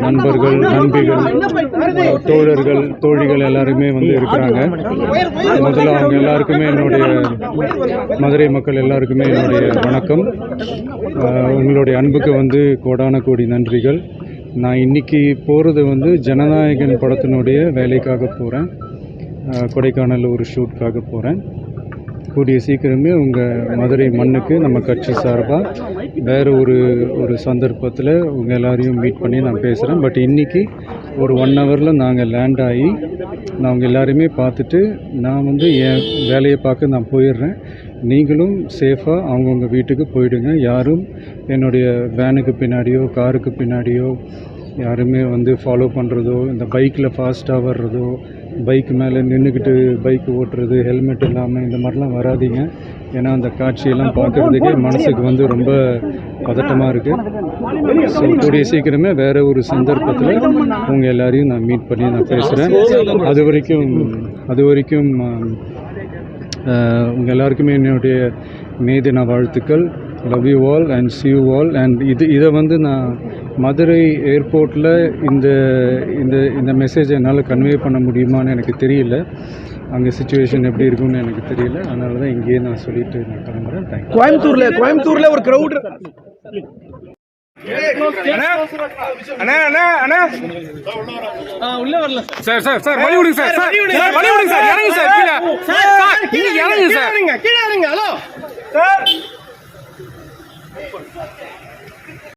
நண்பர்கள், நண்பிகள், தோழர்கள், தோழிகள் எல்லாருமே இருக்கிறாங்க. முதல்ல அவங்க எல்லாருக்குமே என்னுடைய மதுரை மக்கள் எல்லாருக்குமே என்னுடைய வணக்கம். உங்களுடைய அன்புக்கு கோடான கோடி நன்றிகள். நான் இன்னைக்கு போகிறது ஜனநாயகன் படத்தினுடைய வேலைக்காக போகிறேன். கொடைக்கானல் ஒரு ஷூட்காக போகிறேன். கூடிய சீக்கிரமே உங்கள் மதுரை மண்ணுக்கு நம்ம கட்சி சார்பாக வேறு ஒரு சந்தர்ப்பத்தில் உங்கள் எல்லாரையும் மீட் பண்ணி நான் பேசுகிறேன். பட் இன்றைக்கி ஒரு 1 ஹவரில் நாங்கள் லேண்ட் ஆகி நான் உங்கள் எல்லாரையுமே பார்த்துட்டு நான் என் வேலையை பார்க்க நான் போயிடுறேன். நீங்களும் சேஃபாக அவங்கவுங்க வீட்டுக்கு போயிடுங்க. யாரும் என்னுடைய வேனுக்கு பின்னாடியோ காருக்கு பின்னாடியோ யாருமே ஃபாலோ பண்ணுறதோ, இந்த பைக்கில் ஃபாஸ்ட்டாக வர்றதோ, பைக் மேலே நின்றுக்கிட்டு பைக் ஓட்டுறது, ஹெல்மெட் இல்லாமல் இந்த மாதிரிலாம் வராதிங்க. ஏன்னா அந்த காட்சியெல்லாம் பார்க்குறதுக்கே மனசுக்கு ரொம்ப பதட்டமாக இருக்குது. ஸோ கூடிய சீக்கிரமே வேறு ஒரு சந்தர்ப்பத்தில் உங்கள் எல்லாரையும் நான் மீட் பண்ணி நான் பேசுகிறேன். அது வரைக்கும் உங்கள் எல்லாருக்குமே என்னுடைய மே தின வாழ்த்துக்கள். Love you all and see you all. And இதை நான் மதுரை ஏர்போர்ட்டில் இந்த மெசேஜை என்னால் கன்வே பண்ண முடியுமான்னு எனக்கு தெரியல. அங்கே சிச்சுவேஷன் எப்படி இருக்கும்னு எனக்கு தெரியல. அதனால தான் இங்கேயே நான் சொல்லிட்டு நான் கிளம்புறேன். தேங்க்யூ. கோயம்புத்தூர்ல ஒரு க்ரௌட் உள்ள வரல சார். வழி விடுங்க சார். இறங்குங்க சார். கீழே இறங்குங்க. Hello sir.